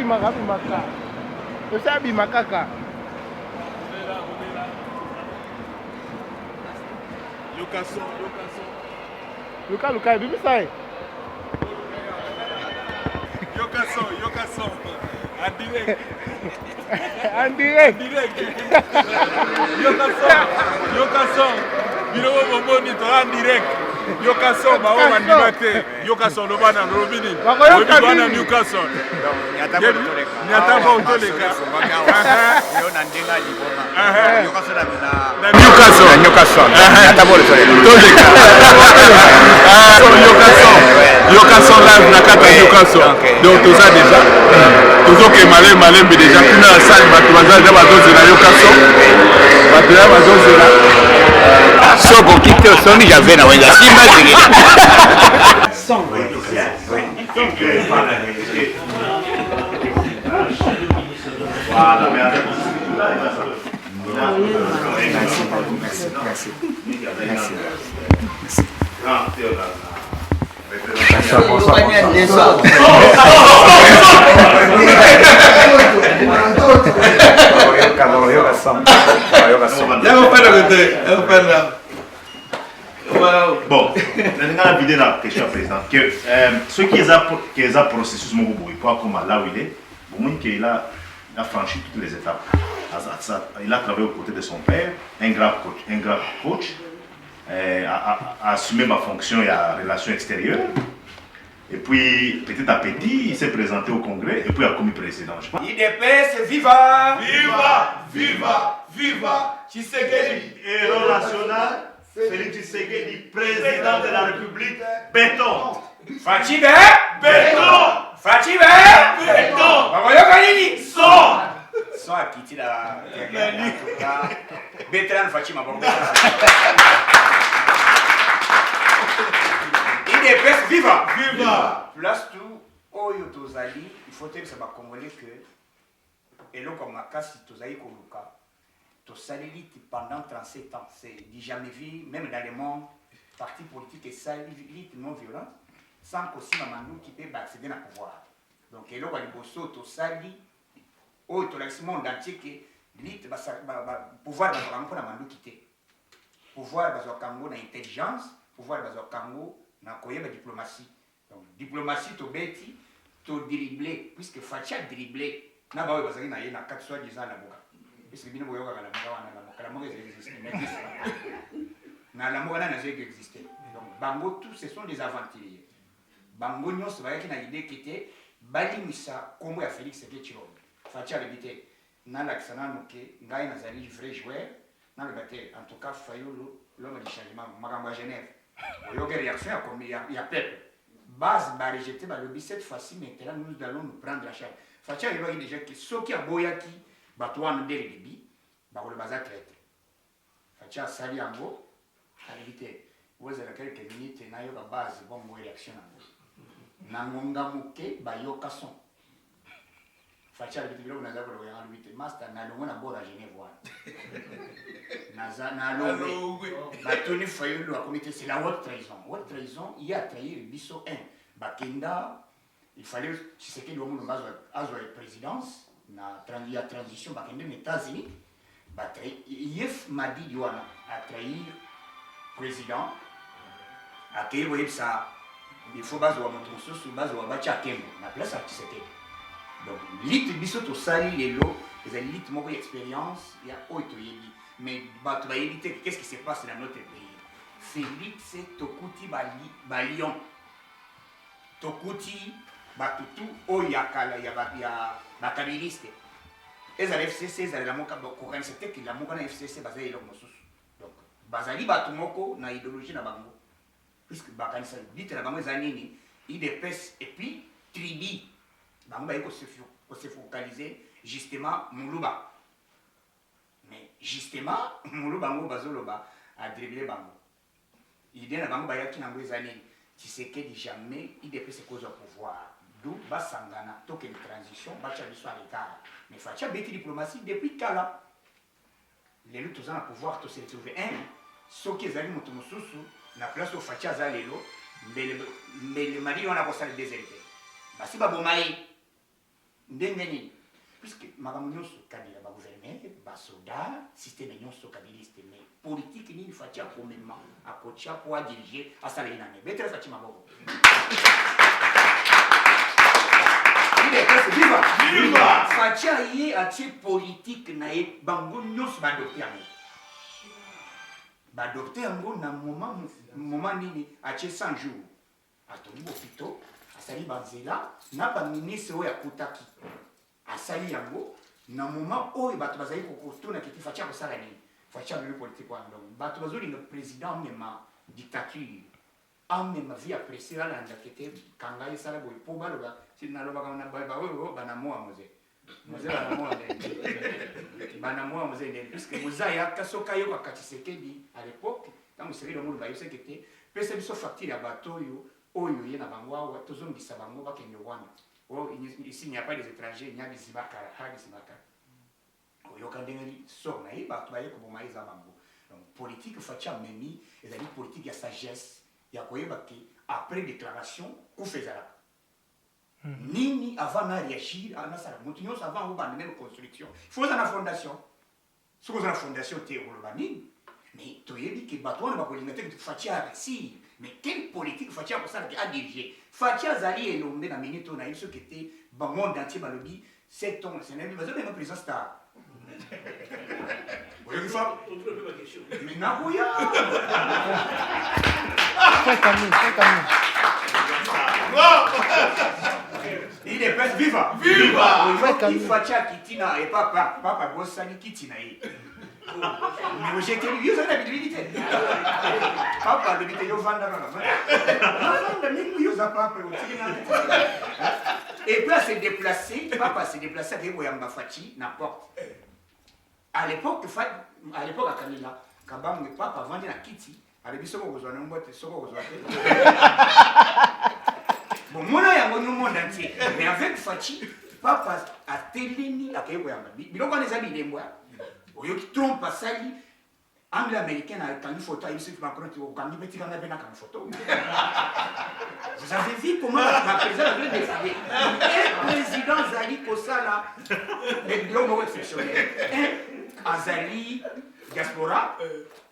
abimaka abimaka. Ose abimaka ka. Luka ebimisa ye. Yokason. En direct. En direct. Yokason. Biloko bomoni toza en direct. Yokason bao bandima te. Yokason loba na lobini. Bakoyoka bana nini? Newcastle. Nyataba otoleka. Yo na ndenga liboma. Yokason Na Newcastle. Nyataba otoleka. Yokason live na kata Newcastle. Donc toza déjà. Tozoke malembe déjà kuna la salle bato baza bazozela Yokason. Bato ya bazozela. Soko kito soni j'avais na wenza simba zingine. Bon, la vidéo là, question président, que ce qui est un processus comme là où il est, il a franchi toutes les étapes. Il a travaillé aux côtés de son père, un grave coach, a assumé ma fonction et à relations extérieures. Et puis, petit à petit, il s'est présenté au Congrès et puis a commis président. IDPS, viva! Tshisekedi, héros national, Félix Tshisekedi, président de la République, béton. Fachibe! Béton. Bakoyoka nini? Son a quitté la... Bétran Fachima, IDPS, viva! Place tout, Oyo Tozali, il faut dire que ça va congolais que, et là, comme Makasi Tozali Koluka, Tozali pendant 37 ans, c'est dit jamais vu, même dans les mondes, partis politiques et ça, l'élite non violente, sans qu'aussi Mamandou qui peut accéder au pouvoir. Donc, et là, Bosso Tozali, Oyo Tozali, le monde entier, que l'élite, pouvoir dans le Congo, Mamandou quitter. Pouvoir dans le Congo, l'intelligence, pouvoir dans le Congo, dans la diplomatie. Donc, diplomatie, tu bêtis, tu dribbler, puisque Facha dribbler, n'a pas eu besoin d'aller dans 4 soi-disant la boca. Puisque bien, vous avez la boca existe. La boca n'a jamais existé. Donc, Bango, tous ce sont des aventuriers. Bango, nous avons l'idée qui était, Balimissa, comme à Félix Sekechiro. Facha l'habité, n'a l'accent, n'a Nazali, vrai joueur, n'a le batté, en tout cas, Fayolo, l'homme du changement, Magamba Genève. Il y a une réaction, il y a peuple. Base, rejeté, le cette fois-ci, maintenant, nous allons nous prendre la charge. Fatia, il y a déjà que ceux qui ont boyaki, batouan de l'ébit, le bazar traité. Fatia, sali en gros, à l'éviter. Vous avez quelques minutes, il y a une base, bon, réaction en gros. Nangonga mouke, bayoka son. Fatia, il y a une base, il y a une master, n'a l'on a beau à Genève. Batoni Fayulu a comité, c'est la haute trahison. Haute trahison, il y a trahi le bisso 1. Bakenda, il fallait, si c'était le moment de la présidence, il y a transition, Bakenda, les États-Unis, Yef Madi Diwana a trahi le président, a trahi le ça, il faut baser à mon sous sur base à Bacha Kembo, la place à Tshisekedi. Donc, l'île bisso to sali les lots, les élites m'ont expérience, il y a autre yéli. Mais qu'est-ce qui se passe dans notre pays? Félix Tokuti Balion. Tokuti Batutu Oyakala, il y a Bakabiliste. Et les FCC, ils ont la moka courant, c'était que la moka na FCC basé sur le donc, Bazali Batumoko, na idéologie na bango. Puisque Bakanisa, dites la bango zanini, IDPS et puis Tribi. Bango il se focaliser justement Moulouba. Mais justement, Moulou Bango Bazoloba a dribblé Bango. Il dit à Bango Bayaki Nango Zani, tu sais que jamais il dépêche ses causes au pouvoir. D'où Basangana, toque une transition, Bacha Bissou à l'écart. Mais Facha Béti diplomatie depuis Kala. Les luttes aux pouvoir, tout s'est trouvé. Ce qui est allé Moutoumoussou, la place au Facha Zalelo, mais le mari on a posé le déserté. Basi Babomaï. ndenge nini puisque makambo nyonso kabila bagouverneur basoda systeme nyonso kabiliste mais politique nini fatia komema akotia po adirige asala ye na me betere fatia maboko viva fatia ye atie politique na ye bango nyonso badopte yango na moment nini atie 100 jours atongi bopito asali banzela na baministre oyo akutaki asali yango na moment oyo bato bazali kokotuna kiti fatia kosala nini fatia meme politique wana donc bato bazolinga président amema dictature amema vie apresse alanda kete kanga esala boye po baloba nalobaka na baoyo banamoa moze banamoa moze ndeni puisque moza yaka soki ayokaka Tshisekedi à l'époque ntango Tshisekedi omolo bayebisaki te pesa biso facture ya bato oyo ye na bango awa tozongisa bango bakende wana ici il n'y a pas des étrangers, il y a des Ibakara. Il y a des sorts, il y a des donc politique, fatia memi, il y a des politiques, il y a sagesse, il y a après déclaration, qu'on fait ça. Nini avant de réagir, avant de même construction. Il faut la fondation. Si vous avez la fondation, tu es mais tu as dit que bateau n'a pas de fatia réussir. Mais quelle politique Fatia pour ça a dirigé Fatia Zali est nommé dans minute on a eu ce qui était dans le monde entier dans le dit 7 ans c'est même un président star. Vous voyez ça mais Nagoya il est presque viva il Fatia Kitina et papa Bossani Kitina mais j'ai été lui, vous avez l'habilité. Papa, l'habilité, vous vendez et puis, elle s'est déplacée, papa s'est déplacé avec Boyamba Fati, n'importe. À l'époque, à Kamila, Kabam, papa vendait la Kitty, avec des besoin de boîte, bon, mon œil a mon monde entier, mais avec Fati, papa a téléni à Boyamba. Il a des amis de moi. Oyo qui trompe à Sali, anglais américain a quand une photo, il se fait Macron, quand il met une photo. Vous avez vu comment la présidente avait décidé. Un président Zali Kosala, les globaux exceptionnels. Un Azali diaspora,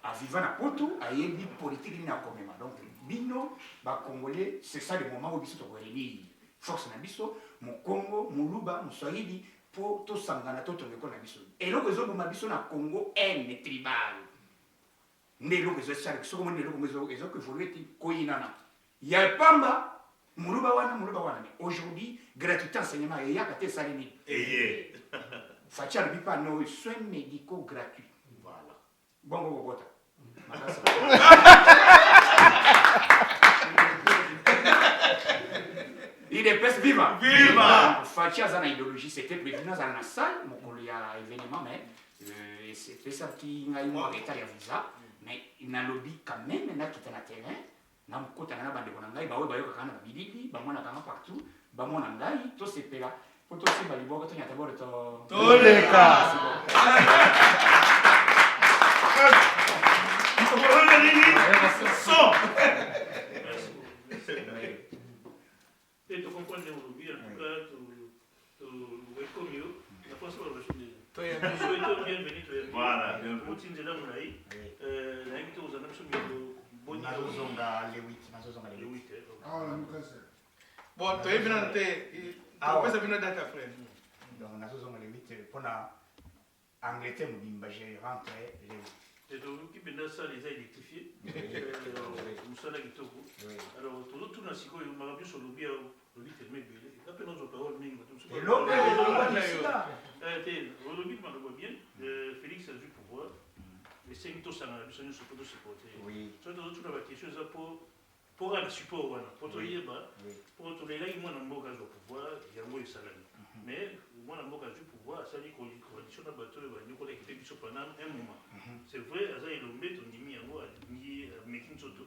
à vivant à Poto, à Yebi politique n'a pas même. Donc, Bino, Congolais, c'est ça le moment où ils sont réunis. Force Nabiso, mon Congo, mon Luba, mon Swahili. Pour tout sangana tout le monde biso et là les hommes biso na Congo est tribal ne lo bezo sala so comme ne lo bezo ezo que évoluer koinana ya pamba muluba wana mais aujourd'hui gratuité enseignement et ya kate salini et fatia le bipa no soins médicaux gratuits voilà bongo bota il est presque vivant. Fatia Zana idéologie, c'était prévu dans la salle, il y a événement, mais c'était ça qui a eu un état de visa, mais il a lobby quand même, il a quitté la terrain, il a côté de la bande de Bonangaï, il a bilili, il a partout, il a tout c'est là. Pour tout ce qui est bon, il y a d'abord tous les cas. Et tu comprends aujourd'hui, en tout cas, tu welcome you. La France va rejoindre. Souhaitons bienvenue. Voilà. Poutine de la Moulaï. L'invité aux années sont bonnes. Le 8. Bon, tu es venu à te venu date après. Donc, on a besoin de le 8 pour l'Angleterre, j'ai rentré le 8. C'est tout qui peut ça les a électrifiés. Nous sommes là Togo. Alors tout le siko il m'a rappelé sur le bien le 8 et belé. Après nos paroles mais et l'autre le 8 m'a bien. Félix a du pouvoir. Les 5 tous ça n'a besoin de supporter. Oui. Soit dans toute la question ça pour un support voilà. Pour tout y pour tous les là moi n'en pas au pouvoir, il y a un bon salaire. Mais moi n'en pas du pouvoir, ça dit condition de bateau va nous collecter biso pendant un moment. C'est vrai, ça il lombe ton dimi yango ni making soto.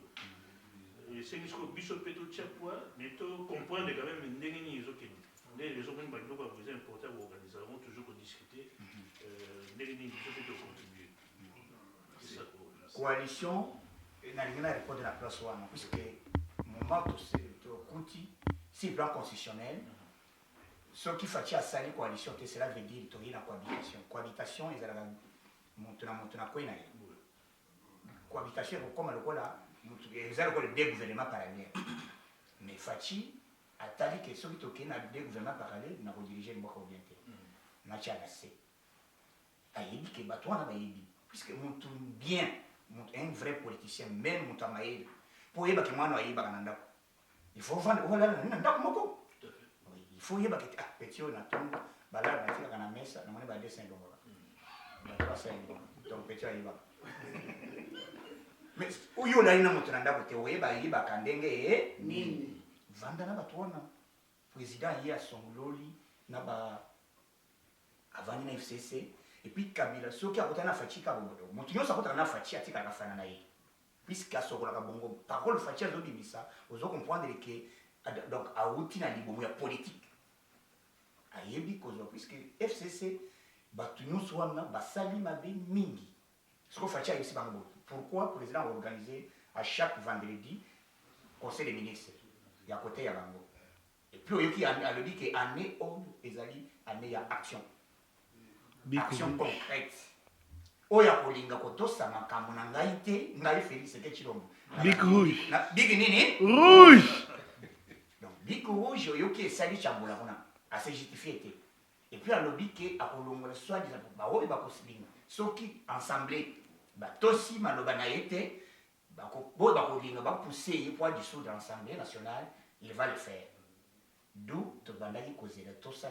C'est que biso peto tchapwa, mais to comprendre quand même ndenge ni ezokende. Les gens qui ont besoin important pour organiser, on toujours discuter ndenge ni biso peto contribuer. C'est ça. Coalition n'a rien à répondre à la place wana puisque moment to c'est conti si plan constitutionnel ce qui fait à salir coalition, cela veut dire qu'il y a la cohabitation. Cohabitation, ils ont quoi cohabitation, comme le là, ils ont des gouvernements parallèles. Mais Fachi a dit que ceux qui ont des gouvernements parallèles n'ont dirigé le Boko orienté. N'a-t-il pas assez. Il dit que Batouana va aider. Puisque mon bien, un vrai politicien, même mon tamaïd, pour y avoir que moi, il faut vendre, il faut y avoir que petit on attend, balade, on a la messe, on a des 5 $. Donc petit on y va. Mais où y a une montagne d'abord, il y a un candenge et ni vendana Batouana. Président y a son loli, n'a pas avant une FCC. Et puis Kabila, ceux qui ont été en Fachi, Montignon s'est retrouvé en Fachi, à Tika Fananaï. Puisqu'à ce qu'on a bongo, parole Fachi a dit ça, aux autres comprendre que, donc, à outil na libo, il y a politique. À Yebi Kozo, puisque FCC, Batunion Swana, Basali Mabe Mingi. Ce qu'on Fachi a ici, Bango. Pourquoi le président a organisé à chaque vendredi, conseil des ministres, il y a côté à Bango. Et puis, il y a dit que année haute, année il y a action. Action concrète. Oya kolinga kotosa makambo na ngai te, ngai Félix Tshisekedi Tshilombo. Big rouge. Big nini? Rouge. Donc big rouge yoki esali chambola kuna, assez justifié. Et puis à lobby que a kolongola soit disant ba oyo ba kosilinga. Soki ensemble ba tosi maloba na yete ba ko bo ba kolinga ba pousser pour dissoudre l'Assemblée nationale, il va le faire. D'où to bandaki kozela to ça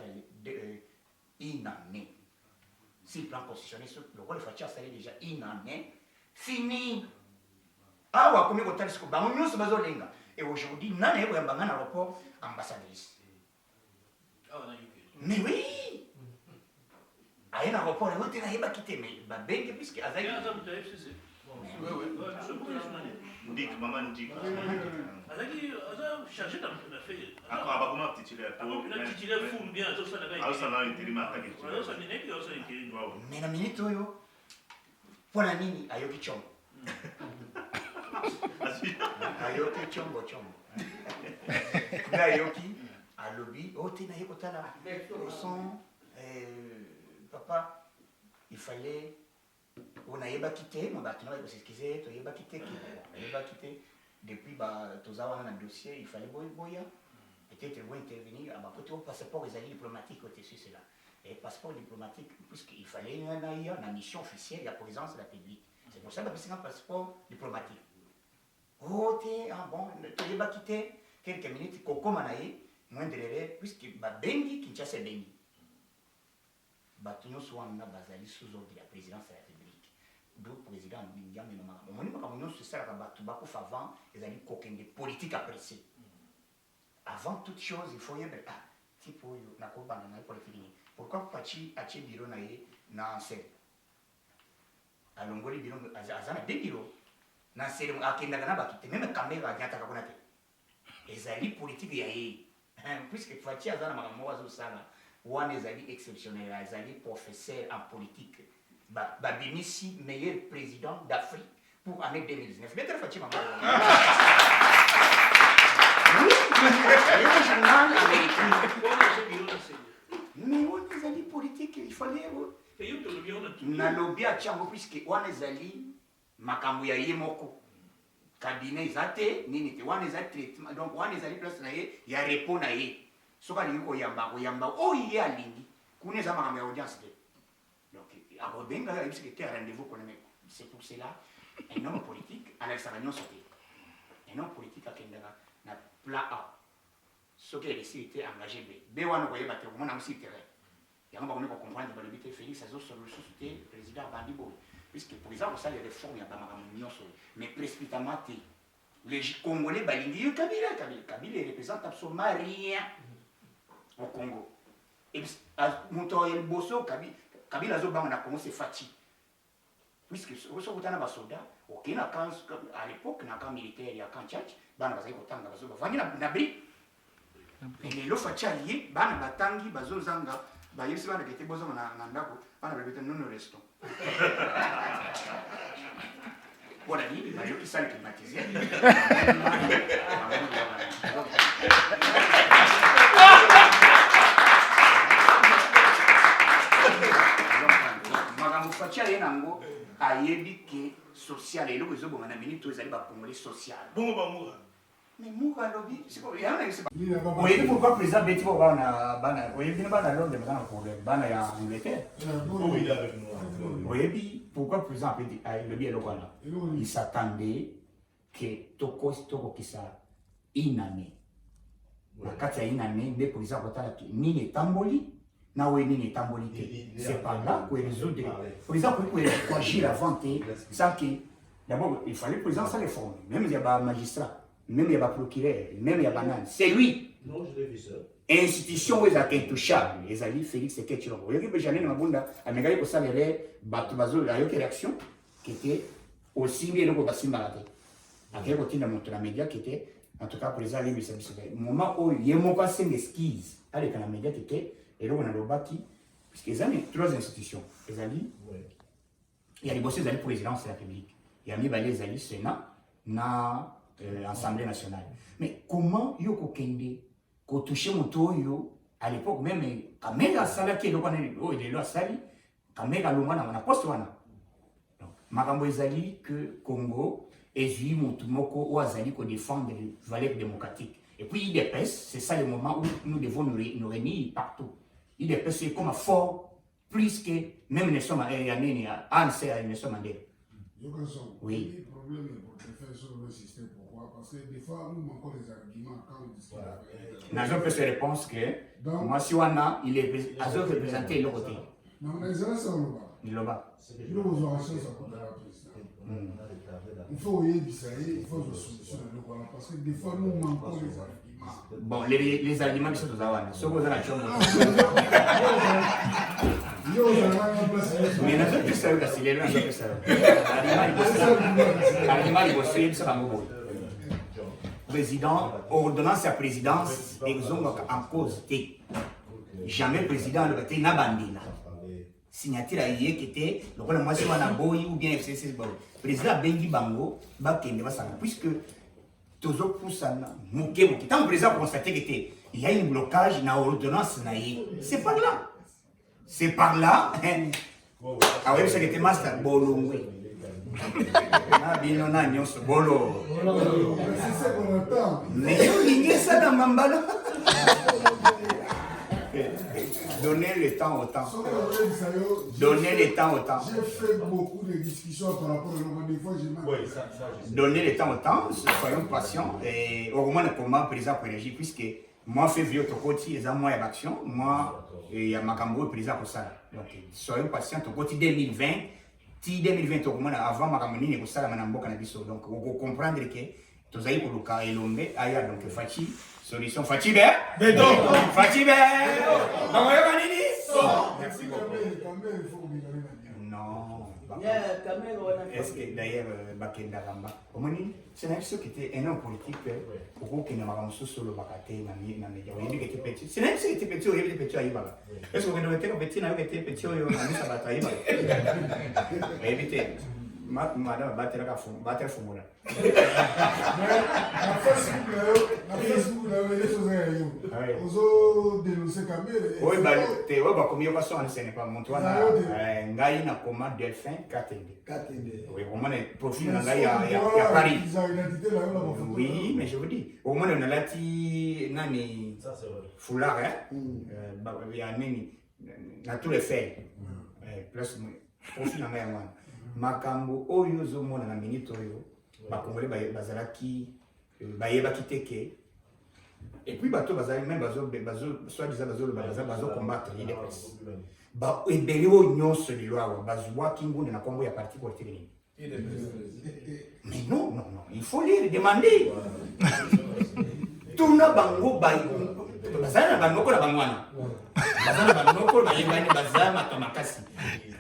une année. Si le plan constitutionnel, le rôle de Fachi a salé déjà une année, fini. Ah, ouais, comme il y a et aujourd'hui, nous avons un aéroport ambassadrice. Mais oui! Il y a un aéroport, il y a un quitté, mais il y a un puisque il y a un FCC. Ndik, maman Ndik. Il a chargé d'affaires. Encore, comment titulaire? Il a titulaire fou bien. Ah, ça n'a été remarqué. mais la minute, pour la nini, ayoki chombo. Ayoki chombo. Ayoki, à lobby, oh, t'es naïe kotala. Son, papa, il fallait. On a quitté, mon bâtiment, il s'est excusé, on a quitté. Depuis, tous avons un dossier, il fallait boya. Peut-être vous intervenir, peut-être au passeport diplomatique au-dessus cela. Et passeport diplomatique, puisqu'il fallait une mission officielle de la présidence de la République. C'est pour ça que c'est un passeport diplomatique. Oh, bon, tu vas quitter quelques minutes, Coco Manaï, moins de l'élève, puisque Bengi, Kinshasa Bengi. Batunyo Swana Bazali sous ordre de la présidence de la République. D'où le président Bingham et Nomara. On dit que c'est ça, Batubako Favant, ils ont dit qu'aucun des politiques appréciées. Avant toute chose, il faut y avoir type pourquoi Pachi a un bureau na Ansel a Longoli bureau azana deux bureaux na Ansel a Kendagana batute même caméra nyata kakonate ezali politique ya ye puisque Pachi azana makambo azo sala wana ezali exceptionnel ezali professeur en politique babimisi meilleur président d'Afrique pour année 2019 mais très Pachi maman le journal américain. Mais on est allé politique, il fallait. On a lobby à Tchango puisque on est allé makambo ya yemoko. Cabinet zate, nini te, on est allé traitement. Donc on est allé place na ye, ya répond na ye. Soka ni ko yamba, oh il y a lingi. Kune za makambo ya audience te. Donc à Robenga, il y a un rendez-vous qu'on a. C'est pour cela un homme politique à l'extérieur sauté. Un homme politique à Kendara. Plat A. Ce qui est ici était engagé B. B1, vous voyez, on a aussi terrain. Il y a un moment où on comprend que le but Félix, ça sur le société, président Bandibo. Puisque pour exemple, ça, les réformes, il n'y a pas de million. Mais précipitamment, les Congolais, Balingi, Kabila représente absolument rien au Congo. Et Montoya Bosso, Kabila Zobang, on a commencé Fati. Puisque ce que vous avez un soldat, à l'époque, il y a un camp militaire, il y a un camp tchatch, bana bazali kotanga bazo bavangi na bri et le fachi allié bana batangi bazo zanga ba yesi bana kete bozo na ndako bana babeta non resto voilà ni ba yo qui sale climatisé donc Fachi aye nango ayebi ke social eloko ezobonga na minute oyo ezali bacongolais social bongo bamoura mais muka lobi oyebi pourquoi président beti po bana oyebi na bana londres baza na problème bana ya angleterre oyebi pourquoi président lobi eloko wana il s'attendait que tokokisa une année na kati ya une année nde président kotala ke nini etamboli na oyo nini etamboli te c'est par là que résoudre président pour agir avant te sans que d'abord il fallait président ça réforme même il y a ba magistrat même il y a ba procureur même il y a banane c'est lui non je l'ai vu ça institution oyo ezalaka intouchable ezali Félix Seketio oyoki mpe janine mabunda amekaki kosalele bato ayoki réaction kete osimbi eloko basimbaka te akei kotinda moto na média kete en tout cas président alebisa biso moment oyo ye moko asenga esquise aleka na média kete eloko nalobaki puisque ezali trois institutions ezali ya liboso ezali présidence de la République ya mibale ezali sénat na assemblée nationale mais comment yo kokende toucher mon toyo à l'époque même Kamega asalaki eloko wana oyo lelo asali Kamega alongwa na poste wana makambo ezali que Congo ezwi motu moko oyo azali kodéfendre les valeurs démocratiques et puis IDPS c'est ça le moment où nous devons nous réunir partout IDPS est comme fort plus que même Nelson Mandela Nelson Mandela oui le problème pour défendre sur le système pourquoi parce que des fois nous manquons les arguments quand on discute Nazo peut se répondre que moi si wana il est représenté le côté non mais ça c'est il le bas il faut aux orations ça pour la président il faut y il faut une solution parce que des fois nous manquons les arguments bon les arguments qui sont aux awana ce que vous avez mais nazo peut se c'est le nazo peut se argument il bosse ça va mourir président ordonnance à présidence exonga en cause jamais président le bâti na bandina signature ayé qui était le moi c'est wana boy ou bien FCC président bengi bango ba kende ba sala puisque tozo poussana moké tant président constaté que il y a un blocage na ordonnance na c'est par là ah oui c'est que t'es master bolongwe na bino na nyonso bolo c'est ça qu'on attend mais il ça dans mambalo donner le temps au temps donner le temps au temps j'ai fait beaucoup de discussions par rapport à des fois j'ai donner le temps au temps soyons patients et au moins comment président pour énergie puisque moi fait vieux tokoti et moi y a action moi et y a makambo président pour ça donc soyons patients tokoti 2020 ti 2020 au moins avant makambo nini pour ça la manamboka na biso donc on comprendre que tozali koluka elombe aya donc Fachi solution Fachi be bedo Fachi be bamoyoka nini merci beaucoup non est-ce que d'ailleurs bakenda kamba omoni c'est un chose qui était un homme politique pour qui n'a pas solo bakate na média on dit que était petit c'est un qui était petit il était petit aïba est-ce que vous était petit na était petit yo na misa bataïba éviter madame battre la fond battre fumula la Facebook là les choses là ozo dénoncer Kamere oui bah te wa ba komi ba so ce n'est pas mon toi ngai na commande Delphin Katende oui au moins profil na ngai ya Paris oui mais je vous dis au moins on a lati nani ça c'est vrai foulard bah il y a nini na tous les faits plus profil na ngai moi makambo oyo zomona na minute oyo bakongole bazalaki bayebaki teke et puis bato bazali même bazo soit disant bazo combattre les presse ba ebeli oyo nyonso lelo awa bazwaki ngunde na kombo ya parti politique mais non il faut les demander tuna bango bazali na bango na bangwana bazali na bango bayebani bazali matamakasi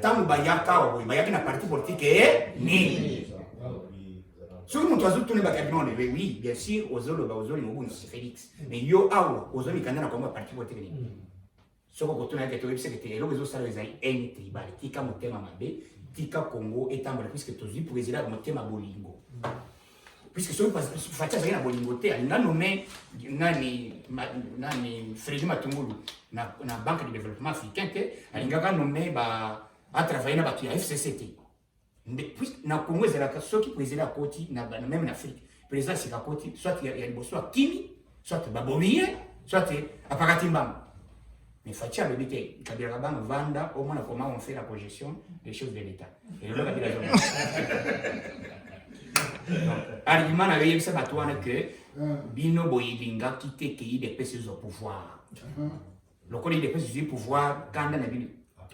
tangu bayaka wa bayaki na parti politique ni sur mon toiseau tourne bakabino oui bien sûr ozolo mobu c'est Félix mais yo awo ozoli kanda na komba parti politique ni soko kotuna ke to ebise ke eloko zo sala ezali eni tribal tika motema mabe tika Congo etambala puisque tozi président motema bolingo puisque so fatia zali na bolingo te alinga nommé nani Frédéric Matungulu na banque de développement africain te alinga ka nommé a travaillé na bato ya FCCT. Puis na Congo ezalaka soki président akoti na même en Afrique. Président sika koti soit ya liboso akimi, soit babomiye, soit apakati mbamba. Mais Fatia a dit que Kabila Rabban vanda au moins comment on fait la projection des choses de l'État. Et là, Kabila argument avait eu ça que Bino Boyidinga quitté qui des au pouvoir. Le collège des PSU au pouvoir, quand on a vu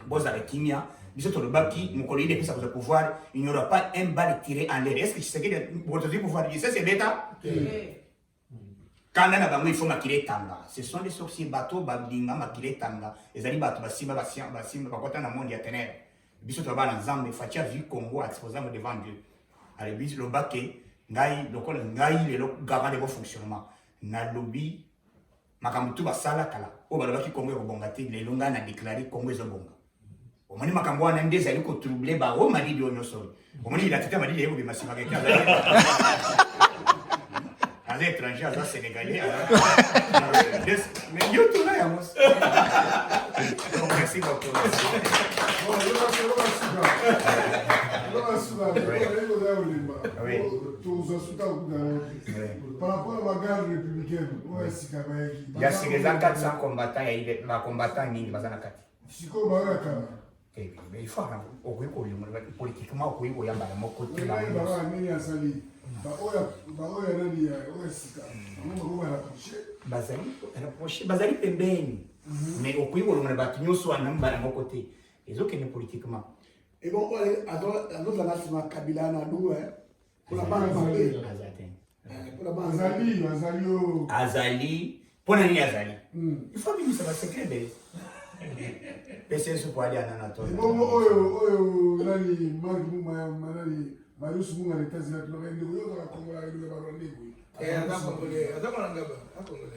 Boza avec Kimia, bisous le baki, mon collège des PSU au pouvoir, il n'y aura pas un bal tiré en l'air. Est-ce que tu sais que votre pouvoir, c'est l'État? Quand on a besoin, il faut maquiller tanga. Ce sont des sorciers bateaux, babinga, maquiller tanga. Les alliés bateaux, basimba, bakota na monde ya ténèbres. Biso toba na Zambie, Fatia vu Congo exposé devant Dieu. Alors biso le baké, ngai lokolo ngai le garant de bon fonctionnement. Na lobby, makambo tout basala kala. O ba lobaki Congo ko bonga te, le longa na déclarer Congo zo bonga. O moni makambo wana ndeza aliko troubler ba o mali dio nyosori. O moni il a tete mali yebo bimasima keka. Les étrangers, les Sénégalais, mais il y a tout là, Amos. Merci beaucoup. Par rapport à la garde républicaine, il y a 400 combattants, il y a combattants qui sont là. Mais il faut politiquement, il faut y avoir un côté. Bazali pembeni mais okuibo le batu nyoso anamba na côté ezokene politiquement et bon à notre nation Kabila na dou pour la banque pour la banque Azali pour nani Azali il faut bien ça va secret belle PCS pour aller à Nanato bon oyo nani manani Marius Munga les États-Unis la Congo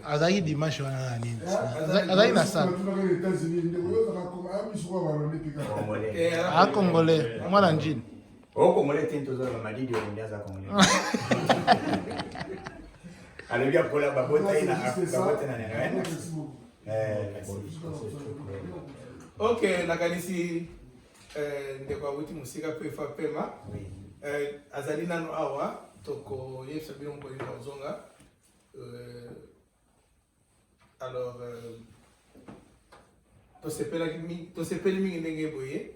azali dimanche wana nini azali na sana akongole mwana njini okongole tento za madidi olindaza kongole alibia kola babota ina nene ok nakanisi ndeko awuti musika pe fa pema azali nano awa toko yebisa bino mokolinga ozonga alors tosepeli mingi ndenge boye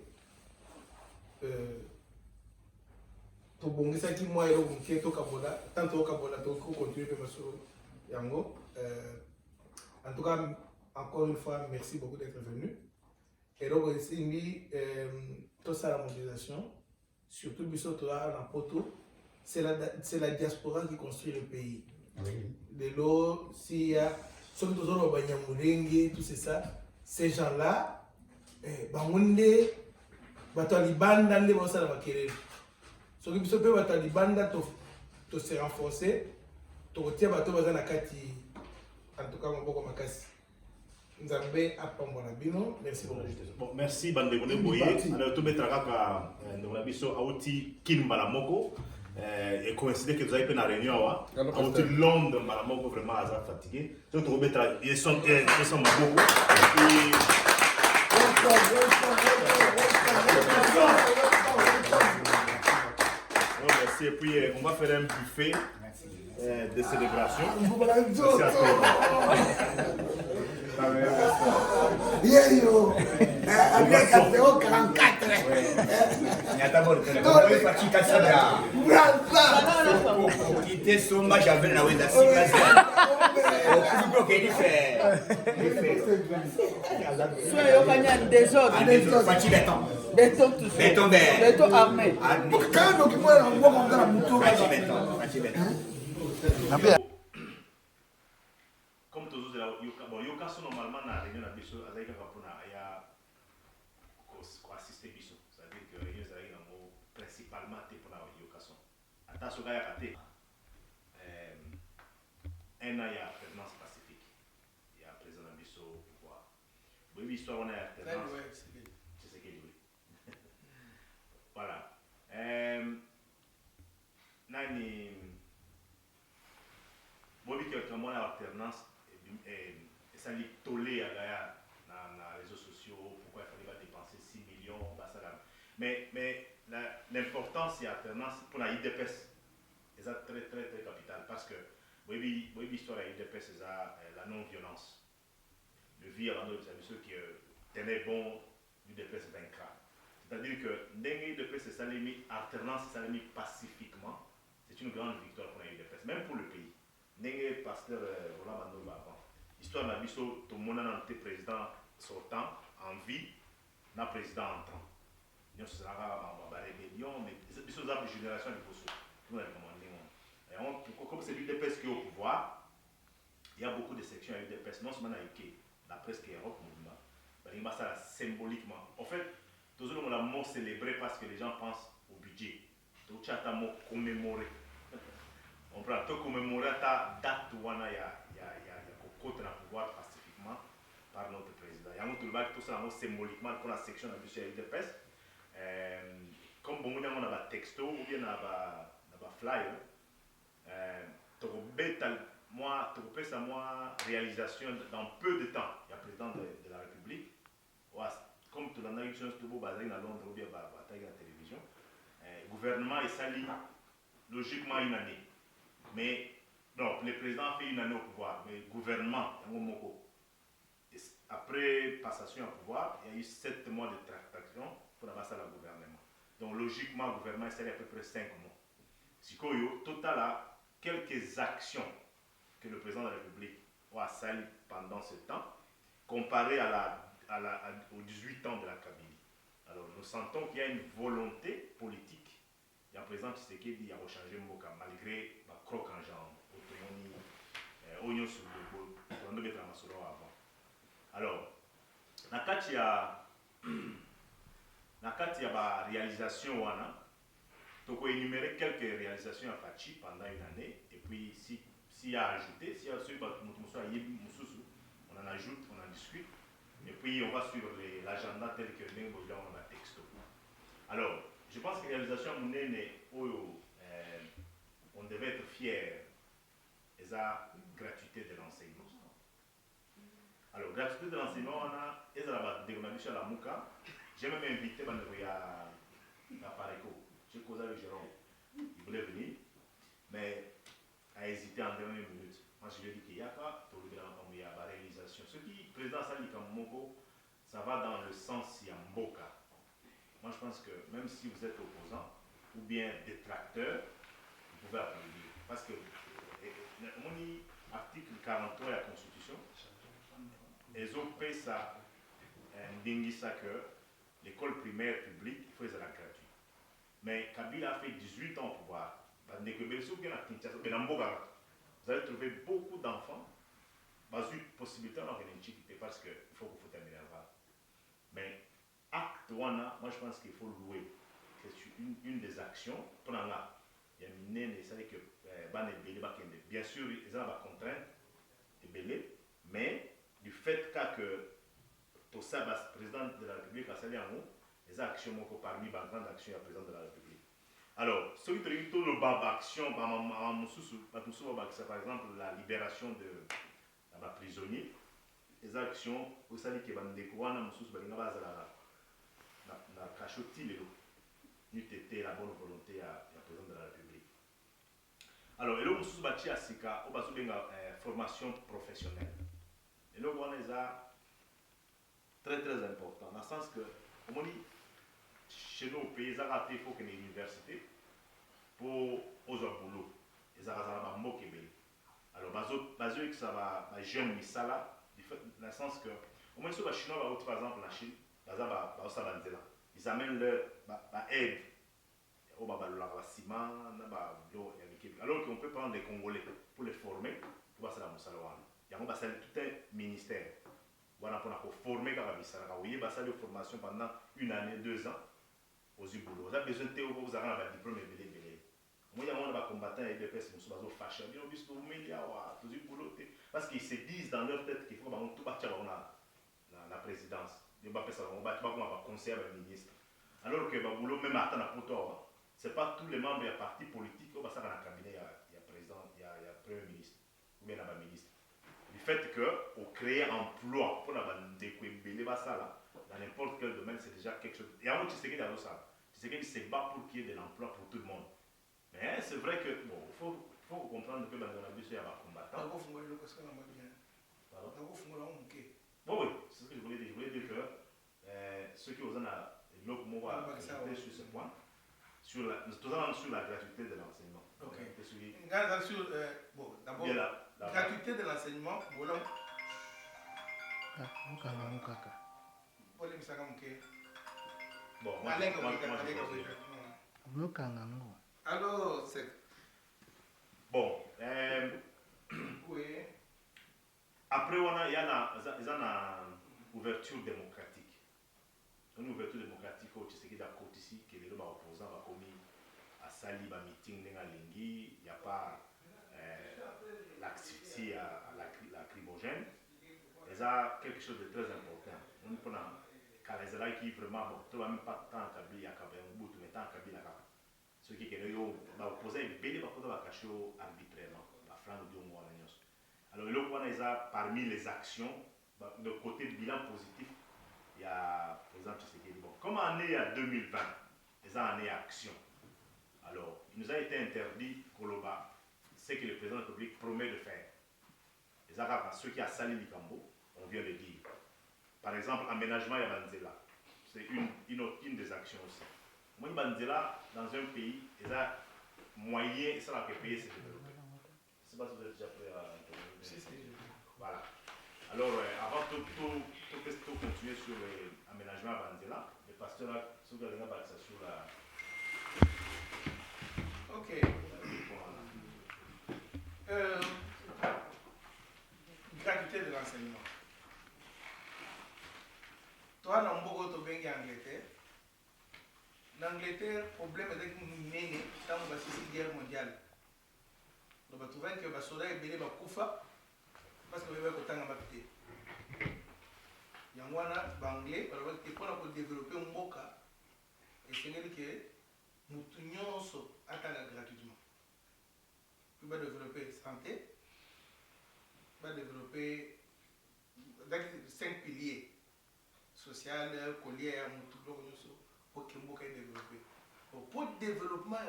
tobongisaki mwa eloko moke tokabola tant tokabola tokontinue mpe masolo yango en tout cas encore une fois merci beaucoup d'être venu eloko esimbi tosala mobilisation surtout biso toza na poto. C'est la diaspora qui construit le pays. De l'eau, s'il y a ceux qui sont au Banyamulenge, tout c'est ça, ces gens-là, Bangunde, Batalibanda, les Bossa la Bakere. Ceux qui sont peu Batalibanda, to se renforcer, to retirer Bato Bazana Kati, en tout cas, mon beau Makasi. Nzambe apambola bino, merci beaucoup. Bon, merci Bandegone Boye. Alors, tout mettre à Nabiso Aouti Kinbala Moko. Et coïncide que vous avez fait la réunion Aouti Londres, Malamoko vraiment fatigué. Donc, vous mettre ils sont beaucoup. Merci. Et puis, on va faire un buffet de célébration. Merci à toi. Yo, avec Apéo 44. Il y a d'abord pour quitter son match avec la Wenda Simazi. Au plus qu'il fait. Soyez au gagnant des autres. Fati béton. Béton tout ça. Béton vert. Béton armé. quand donc moi on voit comme ça muto. Fati béton. Fati béton. Comme tous les Yoka sont normalement dans la réunion de Bisso, avec un rapport à assister Bisso. C'est-à-dire que les réunions sont principalement pour la Yoka. Attention, il y a un an, il y a alternance pacifique. Il y a président Bisso au pouvoir. Oui, l'histoire, on a alternance. C'est ce qu'il dit. Voilà. Nani. Bon, il y a vraiment l'alternance. Et ça lui tollé à les réseaux sociaux, pourquoi il fallait pas dépenser 6 millions, bah ça la Mais l'important, c'est alternance pour la IDPS. C'est très, très, très capital. Parce que, l'histoire de la IDPS, c'est la non-violence. Le vie avant de ceux qui tenaient bon, l'IDPS vaincra. C'est-à-dire que, l'IDPS, c'est ça, alternance, c'est ça, pacifiquement. C'est une grande victoire pour la IDPS, même pour le pays. N'engé pasteur Roland Bandoba avant. Histoire de Bisso, tout le monde a été président sortant, en vie, n'a président entrant. Nous sera en rébellion, mais Bisso a une génération de Bosso. Nous avons commandé. Comme c'est l'UDPS qui est au pouvoir, il y a beaucoup de sections à l'UDPS, non seulement la presse qui est Europe, mais ça symboliquement. En fait, tout le monde a mot célébré parce que les gens pensent au budget. Tout le monde a mot commémoré. On prend tout commémorer ta date où il y a côté dans le pouvoir pacifiquement par notre président. Il y a un autre tout ça symboliquement pour la section de l'UDPS. Comme bon, on a un texto ou bien un flyer. Moi, réalisation dans peu de temps. Il y a le président de la République. Comme tout le monde a eu à Londres ou bien à la télévision. Le gouvernement est sali logiquement une année. Mais non, le président a fait une année au pouvoir, mais le gouvernement, après passation au pouvoir, il y a eu 7 mois de tractation pour avancer le gouvernement. Donc logiquement, le gouvernement est à peu près 5 mois. Si au total, a quelques actions que le président de la République a sali pendant ce temps, comparé aux 18 ans de la Kabylie. Alors nous sentons qu'il y a une volonté politique. Il y a un président Tshisekedi qui a changé Mboka malgré la croque en jambe. Oignon sur le bol, on doit mettre la masoro avant. Alors, il y a la réalisation, donc on a énuméré quelques réalisations à Fachi pendant une année, et puis s'il y a ajouté, s'il y a ceux qui on en ajoute, on en discute, et puis on va sur l'agenda tel que nous on a texto. Alors, je pense que la réalisation on devait être fiers de la gratuité de l'enseignement. Alors, gratuité de l'enseignement, on a la déconnexion à la Mouka. J'ai même invité à Pareco. J'ai causé avec Jérôme. Il voulait venir, mais a hésité en dernière minute. Moi, je lui ai dit qu'il y a pas la réalisation. Ce qui, président Sali Kamoko, ça va dans le sens Yamboka. Moi, je pense que même si vous êtes opposant ou bien détracteur, vous pouvez applaudir. Parce que, on dit article 43 de la Constitution, les OP, ça dit que l'école primaire publique, il faut être gratuite. Mais Kabila a fait 18 ans au pouvoir. Vous allez trouver beaucoup d'enfants, une possibilité parce qu'il faut que vous terminer là. Mais acte moi je pense qu'il faut louer. C'est une des actions. Pour là, il y a une nene, c'est que bien sûr, ils ont la contrainte de mais du fait que tout ça, le président de la République a sali en haut, les actions parmi les grandes actions du président de la République. Alors, ce qui est tout le bas action, par exemple, la libération de la prisonnier, les actions, vous savez que la cachotille, nous était la bonne volonté du président de la République. Alors, et là, nous avons une formation professionnelle. Et là, on est très très important, dans le sens que, comme on dit, chez nous, au pays, il faut qu'il y ait une université pour aux boulot. Et ça va être alors, que ça va jeune misala, dans le sens que, au moins, si les Chinois, par exemple, la Chine, ils amènent leur aide au ciment, alors qu'on peut prendre des Congolais pour les former, pour passer la Moussalawan. Il y a tout un ministère. Voilà, pour former les formation pendant une année, 2 ans aux boulot. Vous avez besoin de théorie, vous avez un diplôme et moi, il y a un combattant et des personnes qui sont fâchées. Parce qu'ils se disent dans leur tête qu'il faut tout bâtir la présidence. Ils vont bâtir un conseiller à ministre. Alors que le boulot, même à toi, ce n'est pas tous les membres du parti politique qui ont dans le cabinet, il y a président, il y a premier ministre, ou bien un ministre. Du fait qu'on crée un emploi pour dans n'importe quel domaine, c'est déjà quelque chose. Il y a un autre qui est dans ça. Tshisekedi se bat pour qu'il y ait de l'emploi pour tout le monde. Mais c'est vrai que, bon, il faut comprendre que dans la vie, il y a des combattants. Bon, oui, c'est ce que je voulais dire. Je voulais dire que ceux qui ont ajouté sur ce point, sur la gratuité de l'enseignement. Ok. Bon, d'abord, la gratuité de l'enseignement, voilà. Bon, alors, c'est. Bon, Oui. après, il y a une ouverture démocratique. Une ouverture démocratique, tu sais qu'il y a côté ici, que les opposants ont commis à Sali, à meeting, il n'y a pas l'activité à lacrymogène. Et ça, quelque chose de très important. On peut là qui vraiment, bon, tu ne vas même pas tant Kabila, un bout, mais tant Kabila. Ce qui est que nous avons posé une belle caché arbitrairement. Alors, le parmi les actions, de côté bilan positif, il y a, par exemple, ce qui est bon. Comme année à 2020, les années action. Alors, il nous a été interdit, Koloba, ce que le président de la République promet de faire. Les Arabes, ceux qui ont sali Likambo, on vient de dire. Par exemple, aménagement et Banzela. C'est une des actions aussi. Moi, Banzela, dans un pays, il y a moyen, et ça va que le pays se développer. Je ne sais pas si vous êtes déjà prêt à intervenir. Si. Voilà. Alors, avant tout continuer sur l'aménagement à Banzela, le pasteur a sur la. Ok. Gratuité de l'enseignement. Toi, dans beaucoup de pays en Angleterre, l'Angleterre, le problème est que nous sommes dans la guerre mondiale. Donc, on trouve que les soldats sont venus à Koufa parce que nous avons été en Angleterre. Il y a un anglais pour développer un moka et c'est que nous tous attendons gratuitement. Nous allons développer santé, nous allons développer 5 piliers social, collier, tout le monde pour que nous développer. Pour le développement, il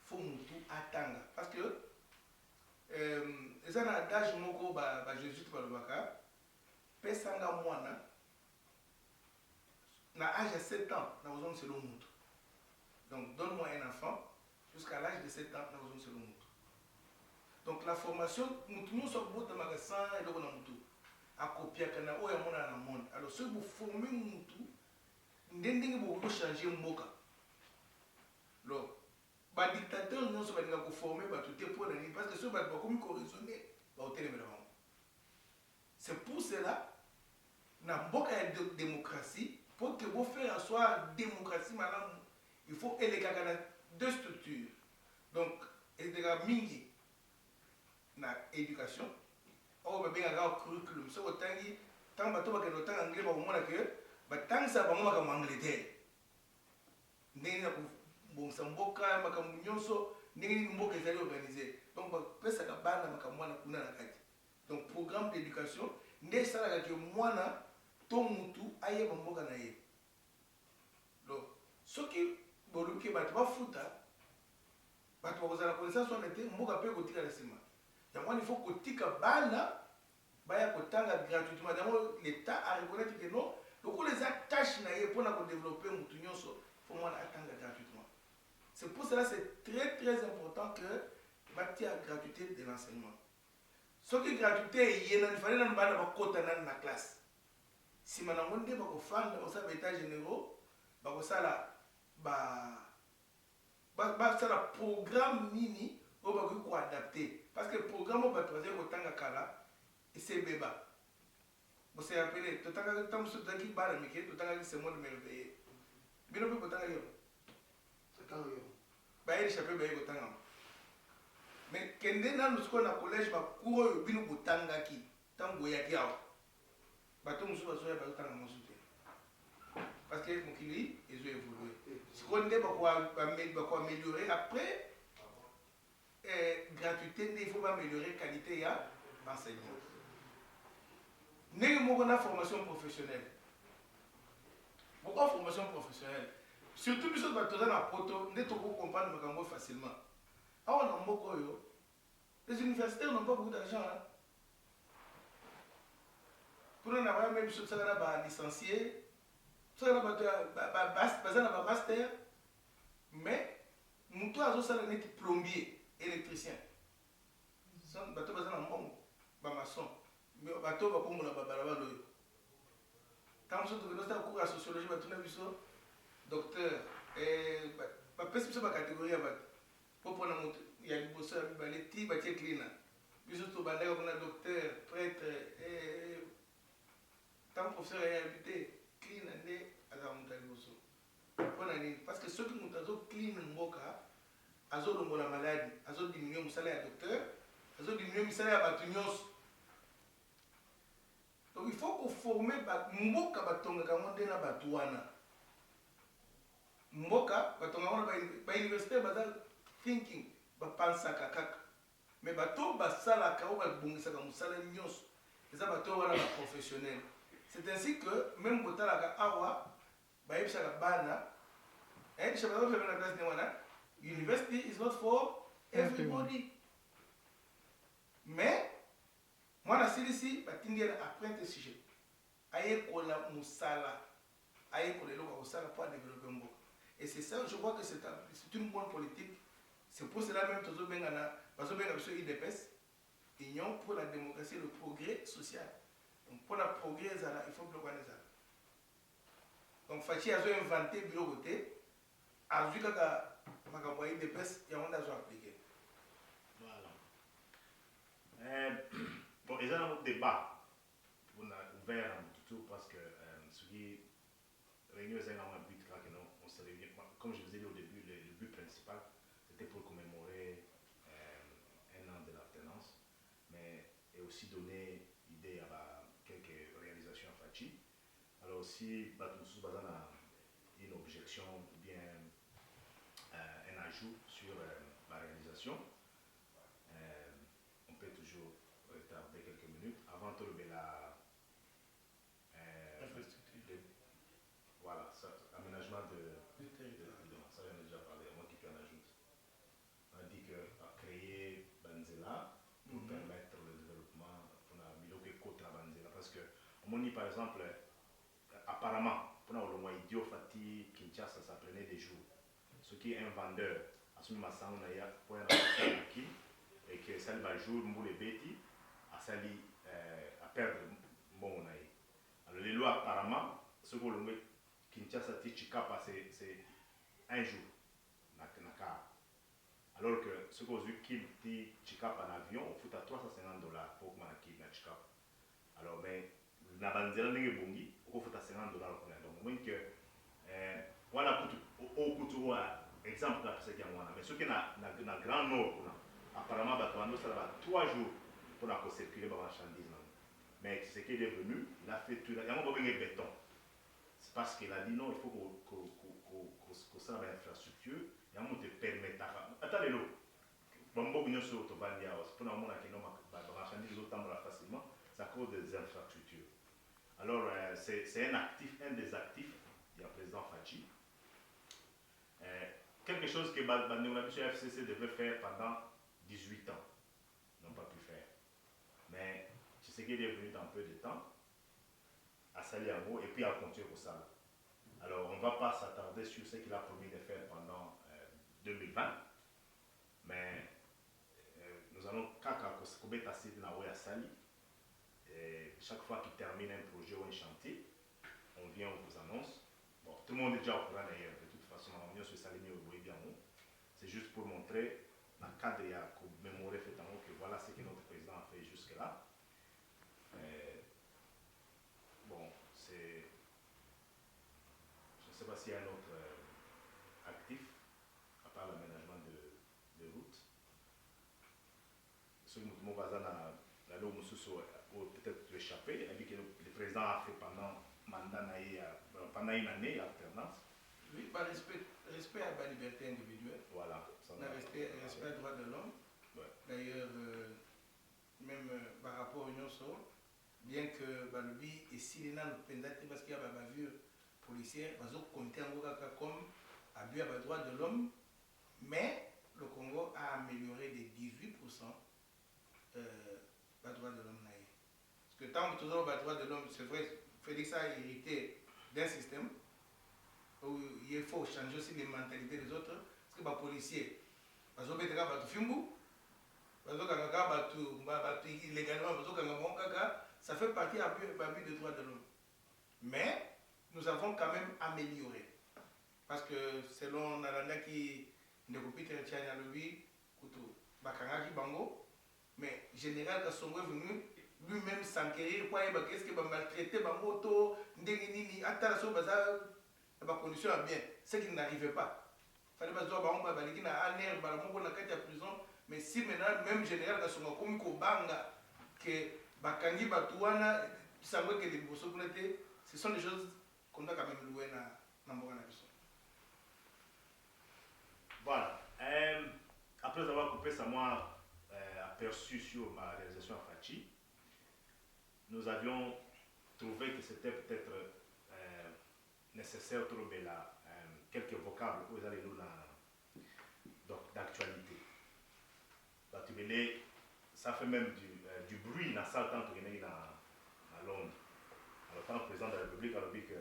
faut tout attendre. Parce que les âges Jésus pesanga mwana na âge de 7 ans na besoin de selon mutu. Donc donne-moi un enfant jusqu'à l'âge de 7 ans na besoin de selon mutu. Donc la formation mutu nous sommes bota magasin et donc na mutu a copier kana oya mona na monde. Alors ceux vous formez mutu ndenge vous changer mboka. Alors ba dictateur nous sommes ba former ba tout pour parce que ceux ba comme correctionner ba hôtel mais c'est pour cela dans la démocratie, pour que vous fassiez soit démocratie, il faut élever deux structures. Donc, il y a mingi dans l'éducation, on va bien avoir un curriculum. Si vous avez tant de temps anglais, vous avez que tant ça va en Angleterre. Bon, ça mboka, makamunyoso, n'est mboka est organisé. Donc, vous ça va bana makamwana kuna na kati. Donc, programme d'éducation, n'est ça que moi na ton mutu aye mboka na ye. Donc, ce qui boluki batwa futa, batwa kozala connaissance on était mboka pe kotika la sima. Donc, il faut kotika bana baya kotanga gratuitement. D'abord, l'État a reconnaître que non, donc les attaches na ye pour développer mutu nyonso, faut moi attendre gratuitement. C'est pour cela c'est très très important que bâtir la gratuité de l'enseignement. Ce qui est gratuité, il fallait que nous ayons dans la classe. Si nous avons des états généraux, nous avons un programme mini pour adapter. Parce que le programme est basé sur le kala et c'est béba. Vous savez, tout le temps, tout le temps, c'est moi de merveilleux. Mais nous pouvons pas mais quand nous sommes au collège, nous avons dit que nous avons dit que parce que mon kili, ils ont évolué. Ce qu'on doit améliorer après, gratuité, il faut améliorer la qualité de l'enseignement. Nous avons une formation professionnelle. Pourquoi formation professionnelle? surtout biso bato za na poto nde tokocomprendre makambo facilement awa na mboka oyo les universitaires n'ont pas beaucoup d'argent hein. Pour na baya même biso tosala na balicencié tosala na bato baza na bamaster mais moto azosala neti plombier électricien bato baza na mbongo bamaçon bato bakombola babalabala oyo ntango biso tokendosala cours ya sociologie batuna biso docteur bapesi biso bacatégorie ya bato po mpona moto ya liboso ya mibale ti batie clina biso tobandaka kuna docteur prêtre ntango professeur ayabi te clina nde azala moto ya liboso mpona nini parce que soki moto azocline mboka azolongola maladi azodiminue mosala ya docteur azodiminue misala ya bato nyonso. Donc il faut former mboka batongaka ngo nde na bato wana mboka batongaka wana bauniversité baza thinking bapansaka kaka mais bato basalaka oyo babongisaka mosala nyonso eza bato wana baprofessionnel. C'est ainsi que même botalaka awa bayebisaka bana na classe ne wana university is not for everybody mais mwana silisi batindi yana apprendre sujet ayekola musala ayekola eloko kosala pour développer mboka. Et c'est ça, je crois que c'est une bonne politique. C'est pour cela même que biso IDPS, Union pour la démocratie et le progrès social. Donc pour le progrès il faut bloquer ça. Donc Fachi a inventé le bureau côté a vu que makambo IDPS il y a un appliqué. Voilà. Bon, il y a un débat on a ouvert un tout parce que ce qui réunion est un but que non on se réunit comme je vous ai dit au début le but principal c'était pour commémorer un an de l'alternance mais et aussi donner idée à quelques réalisations à Fachi. Alors aussi une objection ou bien un ajout sur la réalisation. On peut toujours retarder quelques minutes avant de lever la voilà, aménagement de ça j'en ai déjà parlé, moi qui peux en ajouter. On a dit qu'on a créé Banzela pour permettre le développement, on a mis le côté à Banzela parce que on dit par exemple apparemment pour le moins idiot Fati Kinshasa ça prenait des jours. Ce qui est un vendeur à ce moment on a pour un qui et que ça va jour pour les bêtis à sali à perdre bon alors les lois apparemment ce que l'on Kinshasa Tichikapa c'est un jour alors que ce qu'on dit qu'il dit Chikapa en avion on fout à $350 pour qu'il na Chikapa alors mais na banzela ndenge bongi on fout à $50 donc moins que voilà au couture exemple là c'est qu'il y a mais ce qui na grand nord apparemment batando ça va 3 jours pour la circuler par marchandise mais ce qui est devenu il a fait tout il y a un peu de béton. C'est parce qu'il a dit non, il faut qu'on ça va l'infrastructure, et on te permet attendez l'eau. Bon, bon, sur Autobandia, pour le moment, qui n'ont pas marchandises autant facilement, c'est à cause des infrastructures. Alors, c'est un des actifs, il y a le président Fachi. Quelque chose que le FCC devait faire pendant 18 ans, n'ont pas pu faire. Mais c'est ce qui est devenu dans peu de temps. À Saliango et puis à continuer au Sal. Alors on ne va pas s'attarder sur ce qu'il a promis de faire pendant 2020, mais nous allons chaque fois qu'il termine un projet ou un chantier, on vient, on vous annonce. Bon, tout le monde est déjà au courant d'ailleurs, de toute façon, on vient sur Saligny au Boébiano. C'est juste pour montrer, dans le cadre, il y a commémoré fait en haut que voilà ce que notre président a fait jusque-là. Bon, c'est. Je ne sais pas s'il y a un autre actif, à part l'aménagement de route. Ce que nous avons peut-être échappé, il dit que le président a fait pendant une année alternance. Oui, par respect à la liberté individuelle. Voilà. Respect à droit de l'homme. Ouais. D'ailleurs, même par rapport à l'Union Sor, bien que le et si les gens parce qu'il y a des bavures policières, ils ont compté en comme abus à droits de l'homme, mais le Congo a amélioré de 18% les droits de l'homme. Parce que tant que toujours les droits de l'homme, c'est vrai, Félix a hérité d'un système où il faut changer aussi les mentalités des autres. Parce que les policiers, parce que les ça fait partie de l'abus des droits de l'homme. Mais nous avons quand même amélioré. Parce que selon Nalanda qui ne peut plus être à lui, mais Général Kassongo est venu lui-même s'enquérir, qu'est-ce qu'il va maltraiter, moto, la condition bien, ce qui n'arrivait pas. Il fallait pas prison, mais si maintenant, même Général Kassongo, comme Kobanga, que Bakangi Batouana, ce sont des choses qu'on doit quand même louer dans le Biso. Voilà. Après avoir coupé ça, moi, aperçu sur ma réalisation à Fachi, nous avions trouvé que c'était peut-être nécessaire de trouver quelques vocables pour aller nous d'actualité. Ça fait même du bruit dans la salle tant que nous sommes à Londres. Alors, quand le président de la République a dit que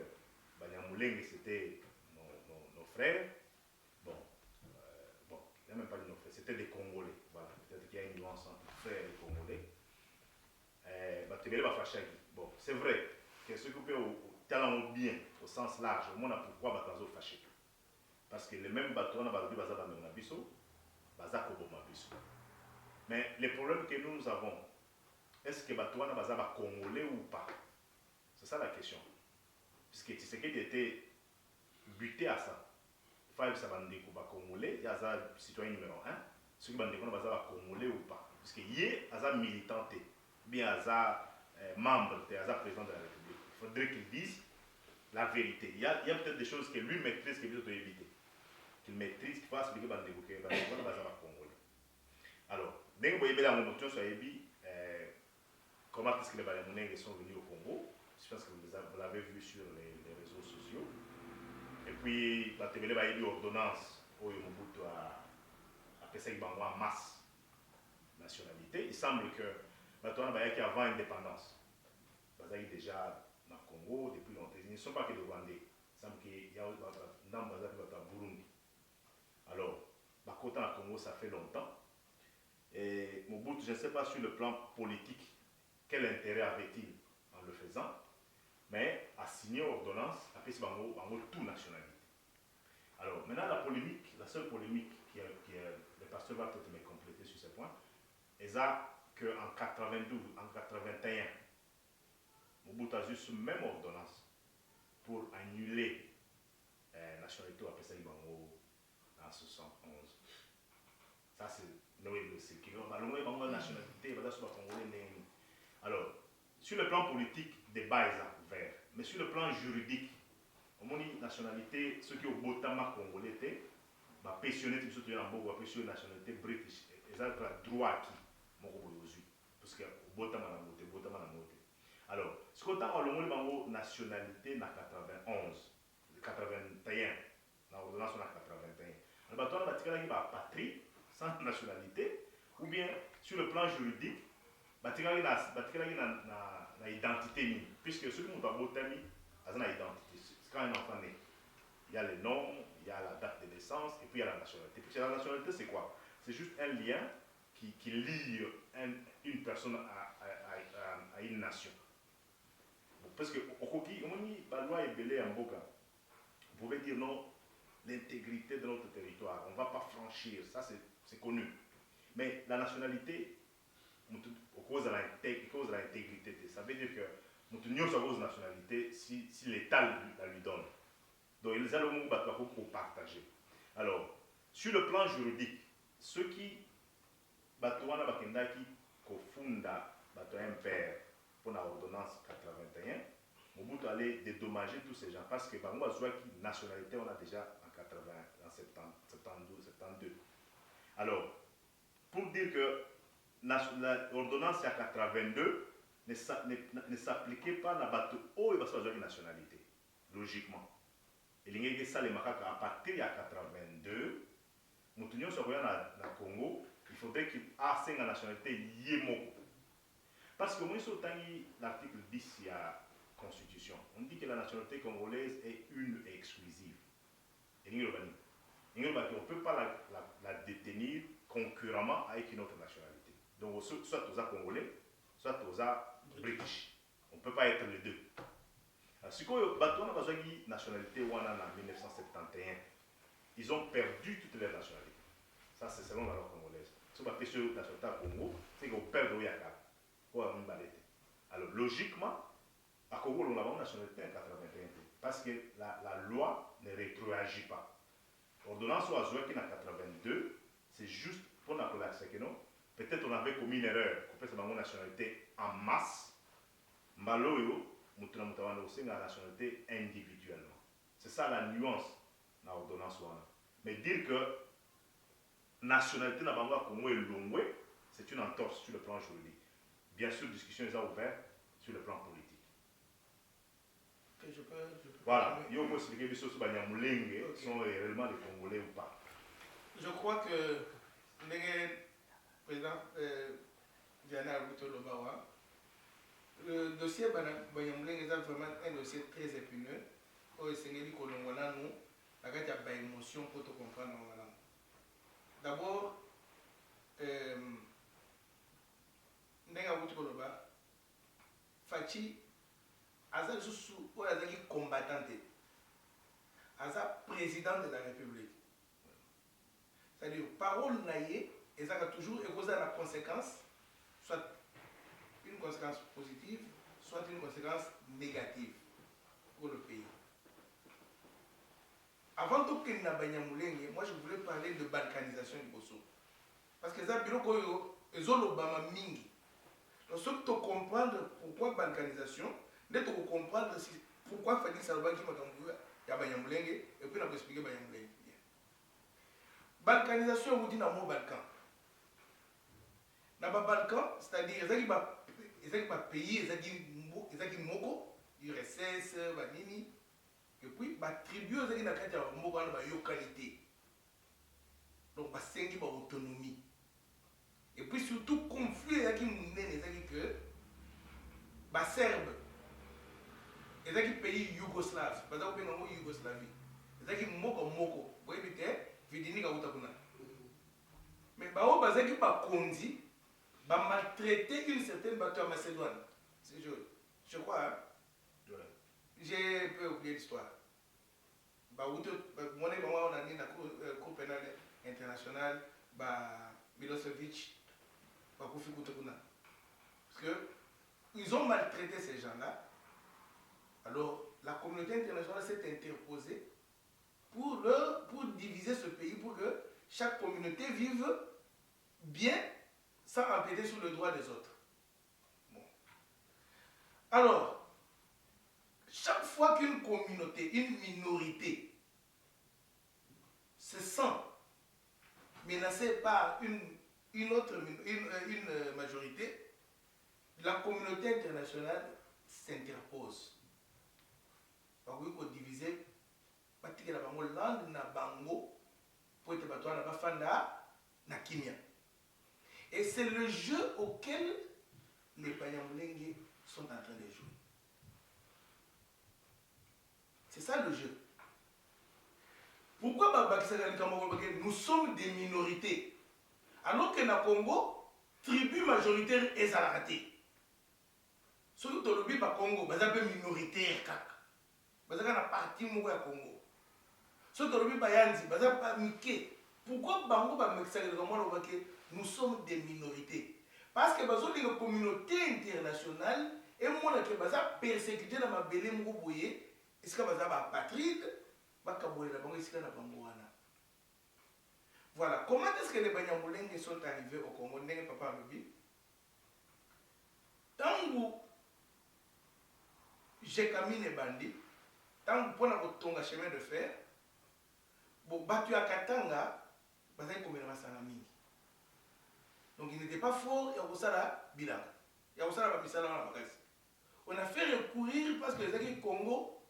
Banyamuleng c'était nos frères, bon, il n'y a même pas dit nos frères, c'était des Congolais. Voilà, peut-être qu'il y a une nuance entre frères et Congolais. Bon, c'est vrai que ce qui peut talent bien au sens large, au moins pourquoi Batazo fâché. Parce que les mêmes bateaux, on a bateau Baza Bamenabiso, Baza Kobomabiso. Mais le problème que nous avons, est-ce que bateau on a Baza Congolais ou pas? C'est ça la question. Puisque Tshisekedi était buté à ça. Il fallait que ça bande Congolais, il y a un citoyen numéro 1. Ceux qui bande Congolais ou pas. Parce qu'il y a un militant, bien un membre, un président de la République. Il faudrait qu'il dise la vérité. Il y a peut-être des choses que lui maîtrise qu'il doit éviter. Qu'il maîtrise, qu'il fasse expliquer Congolais. Alors, dès que vous voyez la motion sur Ebi, comment est-ce que les Balamounengues sont venus au Congo? Je pense que vous l'avez vu sur les réseaux sociaux. Et puis, la TV a eu ordonnance au Mobutu à Pessaï Bango en masse nationalité. Il semble que maintenant, il y a avant l'indépendance. Il y a déjà dans le Congo depuis longtemps. Ils ne sont pas que des Rwandais. Il semble qu'il y a dans le Burundi. Alors, côté dans le Congo, ça fait longtemps. Et Mobutu, je ne sais pas sur le plan politique, quel intérêt avait-il en le faisant, mais a signé ordonnance, a fait en tout nationalité. Alors, maintenant, la seule polémique le pasteur va peut-être me compléter sur ce point, est qu'en 92, en 81, Mobutu a juste même ordonnance pour annuler la nationalité à Pessaï Bango en 71. Ça, c'est la nationalité. Alors, sur le plan politique, débat est ouvert. Mais sur le plan juridique, au moins nationalité, ceux qui ont botama congolais, pensionné, pensionné nationalité british, ils ont le droit acquis. Parce que botama na moté. Alors, ce qu'on a en nationalité na 91, 81, na ordonnance na 81. Alors, on a tiré la patrie sans nationalité, ou bien sur le plan juridique, na identité, puisque ceux qui ont botami, ils ont une identité. Quand un enfant naît, il y a le nom, il y a la date de naissance, et puis il y a la nationalité. Puis la nationalité, c'est quoi? C'est juste un lien qui lie une personne à une nation. Parce que la loi est belée en Boka. Vous pouvez dire non, l'intégrité de notre territoire, on ne va pas franchir, ça c'est connu. Mais la nationalité, au cause de l'intégrité, ça veut dire que nous tenions sa cause de nationalité si l'État la lui donne. Donc ils allons pour partager. Alors, sur le plan juridique, ceux qui Batouana Bakendaki Kofunda un père pour l'ordonnance 81, Mobutu allait dédommager tous ces gens parce que Bango Azouaki, nationalité, on a déjà en 72. Alors, pour dire que l'ordonnance à 82 ne s'appliquait pas à la bateau haut et la nationalité, logiquement. elingeki esalemaka à partir ya 82 moto nyonso akoya na Congo il faudrait qu'il asenga nationalité ye moko parce que moi so tangi l'article 10 il y a constitution on dit que la nationalité congolaise est une et exclusive et on ne peut pas la détenir concurremment avec une autre nationalité donc soit aux congolais soit aux british on ne peut pas être les deux si on a une nationalité en 1971 ils ont perdu toutes leurs nationalités ça c'est selon la loi congolaise si on a fait sur la nationalité à Congo c'est qu'on perd le Yaka alors logiquement à Congo on a une nationalité en 81 parce que la loi ne rétroagit pas l'ordonnance ou Azoua qui est en 82 c'est juste pour la l'accès que non peut-être on avait commis une erreur qu'on fait une nationalité en masse Mbaloyo la nationalité individuellement c'est ça la nuance dans l'ordonnance mais dire que nationalité n'a pas Congo est longue c'est une entorse sur le plan juridique bien sûr discussion est ouverte sur le plan politique je peux voilà il faut expliquer les choses sont réellement des Congolais ou pas je crois que le président Diana Abuto Lobawa le dossier Banyamulenge est vraiment un dossier très épineux. Au Sénégal, nous avons des émotions pour te comprendre. D'abord, Fachi, Aza Joussou, Aza combattante, Aza président de la République. C'est-à-dire, parole naïe, et ça a toujours causé la conséquence, soit une conséquence positive, soit une conséquence négative pour le pays. Avant tout que Banyamulenge, moi je voulais parler de balkanisation du Bosso. Parce que ça, ils ont l'Obama Mingi. Donc, ce que tu comprendre pourquoi balkanisation, tu comprendre pourquoi Fadi Salva qui m'a dit à Banyamulenge, et puis on a expliqué Banyamulenge. Balkanisation, vous dit dans le mot Balkan. Dans le Balkan, c'est-à-dire, ils ont pays, ils ont moko, URSS, Banini, et puis, tribu, ils ont moko en qualité. Donc, ils ont autonomie. Et puis, surtout, conflit, ils ont que les Serbes, ils ont pays yougoslave, ils ont pays Yougoslavie, ils ont moko, vous voyez, Vidini Gautakuna. Mais ils ont Kondi, va maltraiter une certaine bateau en Macédoine. Je crois, hein? Ouais. J'ai un peu oublié l'histoire. Moi, on a dit la Cour pénale internationale, Milosevic, Kofi Koutokouna. Parce qu'ils ont maltraité ces gens-là. Alors, la communauté internationale s'est interposée pour diviser ce pays, pour que chaque communauté vive bien sans empiéter sur le droit des autres. Bon. Alors, chaque fois qu'une communauté, une minorité se sent menacée par une majorité, la communauté internationale s'interpose. Donc, il faut diviser la langue na bango pour être battu na bafanda na kimia. Et c'est le jeu auquel les Banyamulenge sont en train de jouer. C'est ça le jeu. Pourquoi nous sommes des minorités alors que dans le Congo, tribu majoritaire est raté. Ce que tu dis au Congo, c'est un peu minoritaire. C'est un parti du Congo. Ce que tu dis à Yanzi, c'est un peu Miké. Pourquoi nous sommes des minorités? Parce que la communauté internationale est persécutée dans ma belle mouboye. Est-ce que vous avez un patride? Voilà. Comment est-ce que les Banyamulenge sont arrivés au Congo? Papa tant que j'ai caminé bandit, tant que pour un chemin de fer, bon, battu à Katanga, donc il n'était pas fort, il y a Osara Bilan. Il y a Osara Babisala. On a fait recourir parce que les Congo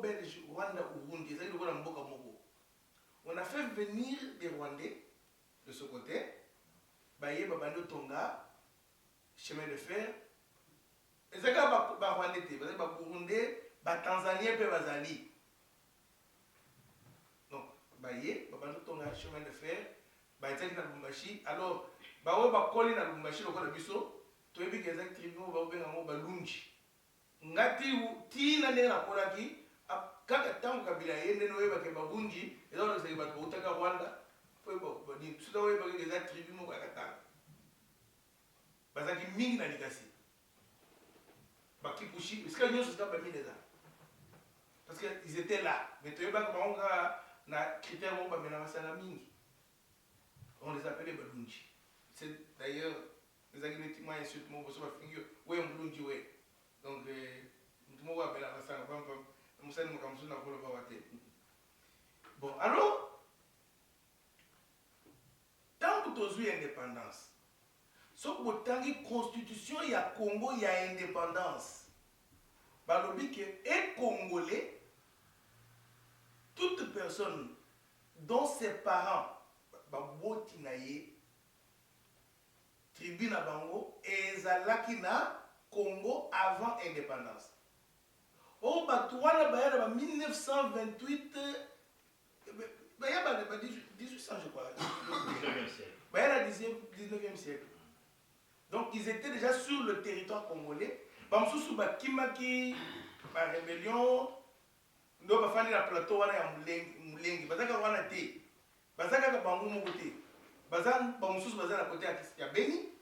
belges Rwanda Burundi, on a fait venir des Rwandais de ce côté, Baye Babando Tonga, chemin de fer. Et ça va Rwandais, Burundi, Tanzanien, Bazali. Donc, Baye Babando Tonga, chemin de fer, Baye na Lubumbashi. Alors, Bawe Bakoli na Lubumbashi, le roi de Bisso, tu as vu que les tribunaux vont venir en Balunji. Ngati tina nena kolaki kaka tangu kabila yende no yeba ke babunji ezo na sebe bato utaka Rwanda po bo ni suda yeba ke za tribu mo kaka bazaki mingi na likasi bakipushi parce que nyoso sta ba mineza parce que ils étaient là mais to yeba ko nga na critère mo ba mena masala mingi on les appelait babunji. C'est d'ailleurs les agriculteurs insultent mo boso ba fingio we mbunji we. Donc, bon, alors, tant que tu as eu indépendance, sauf que tu as une constitution, il y a Congo, il y a indépendance. Balobi que est congolais, toute personne dont ses parents, Babotinaye, tribu na bango, et Zalakina, Congo avant indépendance. Oh, Batouana, en 1928, 1800, je crois. 19e siècle. 19e siècle. Donc, ils étaient déjà sur le territoire congolais. Bamsoussou, Kimaki, la rébellion, nous avons fait la plateau, on a Moulengi, Bazaka wana te, Bazaka Bango Mokote, Bazan, Bamsoussou, Bazan à côté à Beni.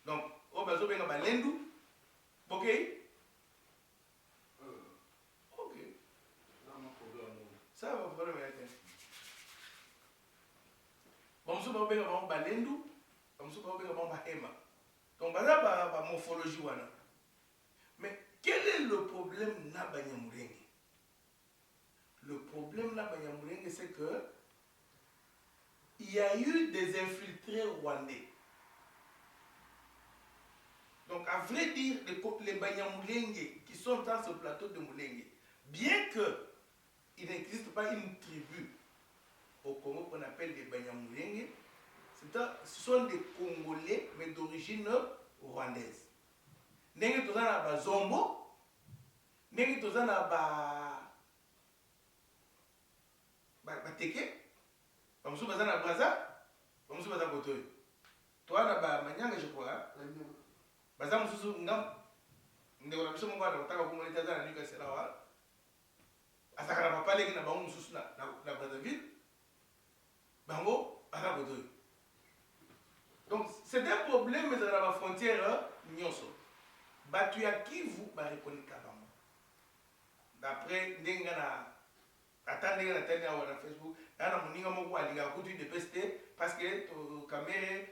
Donc, on va faire Balendu. Ok? Ok. Ça va pas le mettre. Bon, je vais faire Balendu. Bon, je vais faire Bahema. Donc, voilà la morphologie. Mais quel est le problème na Banyamulenge? Le problème na Banyamulenge, c'est que il y a eu des infiltrés rwandais. Donc, à vrai dire, les Banyamulenge qui sont dans ce plateau de Mulenge, bien qu'il n'existe pas une tribu au Congo qu'on appelle les Banyamulenge, ce sont des Congolais, mais d'origine rwandaise. Nengi tozana ba Zombo, nengi tozana ba Teke, bamusu bazana Braza, bamusu bazana Botoy. Toi na ba Manyanga je crois. Baza mususu ngam ndeko na biso mongo ataka kumuleta zana nika sela wa asakana papa leki na bango mususu na Brazzaville bango aka Botoy. Donc c'est un problème mais dans la frontière nyonso batu ya Kivu ba reconnaître bango d'après ndenga na atande na tene wa na Facebook na muninga moko alinga kutu de peste parce que to caméra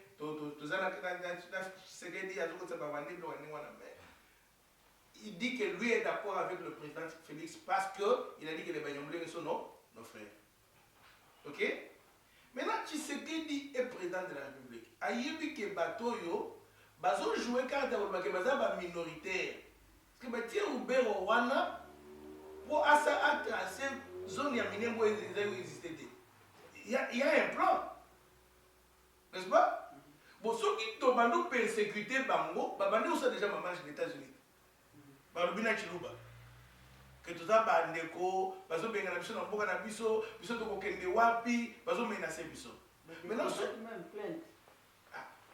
il dit que lui est d'accord avec le président Félix parce qu'il a dit que les Banyamulenge sont nos frères. Ok? Maintenant, Tshisekedi est président de la République. Ayebi que Batoyo, bazo jouer carte de baza minoritaire. Parce que Batia Oubero Wana, pour tracer zone ya minembo existait. Il y a un plan. N'est-ce pas? Bon, ceux qui t'ont persécuté Bango, Babandi aussi déjà maman aux États-Unis. Barubina Chiluba. Que tout ça, Bandeko, Bazo Bengana Biso, Namboka Biso, Biso Tokokende Wapi, Bazo Menacé Biso. Maintenant,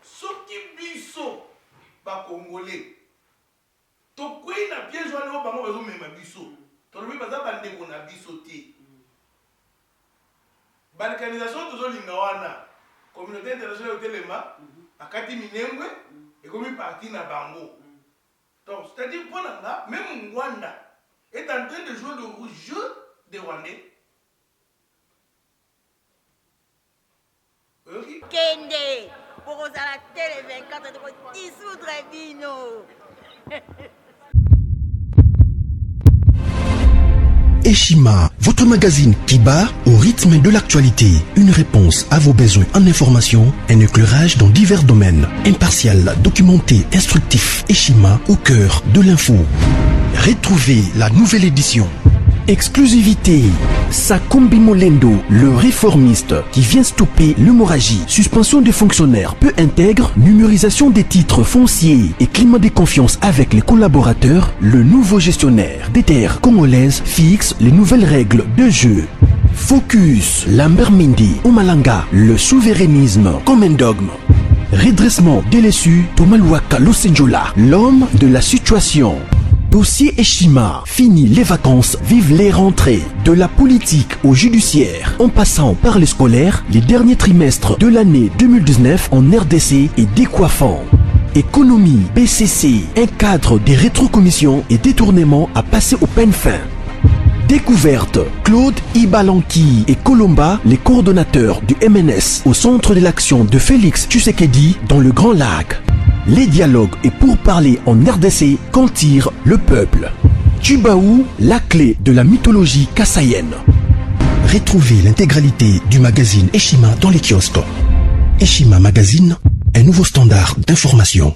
ceux qui Biso, pas Congolais, Tokoué na piège à l'eau, Bango Bazo Mema Biso. Tolobi Baza Bandeko na Biso T. Balkanisation, Tozo Lingawana. Communauté internationale au Téléma, à Kati Minengwe, et comme une partie na Bango. Donc, c'est-à-dire que même Rwanda est en train de jouer le jeu des Rwandais. Kende, pour la télé 24, de dissoudre Bino. Eshima, votre magazine qui bat au rythme de l'actualité. Une réponse à vos besoins en information, un éclairage dans divers domaines. Impartial, documenté, instructif. Eshima au cœur de l'info. Retrouvez la nouvelle édition. Exclusivité. Sakumbi Molendo, le réformiste qui vient stopper l'hémorragie, suspension des fonctionnaires peu intègre, numérisation des titres fonciers et climat de confiance avec les collaborateurs, le nouveau gestionnaire des terres congolaises fixe les nouvelles règles de jeu. Focus, Lambert Mindi, Omalanga, le souverainisme comme un dogme. Redressement délaissé, Tomaluaka Losenjola, l'homme de la situation. Dossier Eshima, fini les vacances, vive les rentrées. De la politique au judiciaire, en passant par les scolaires, les derniers trimestres de l'année 2019 en RDC est décoiffant. Économie, BCC, un cadre des rétrocommissions et détournements à passer au peine fin. Découverte, Claude Ibalanki et Colomba, les coordonnateurs du MNS au centre de l'action de Félix Tshisekedi dans le Grand Lac. Les dialogues et pourparlers en RDC qu'en tire le peuple. Tubaou, la clé de la mythologie kassaïenne. Retrouvez l'intégralité du magazine Eshima dans les kiosques. Eshima Magazine, un nouveau standard d'information.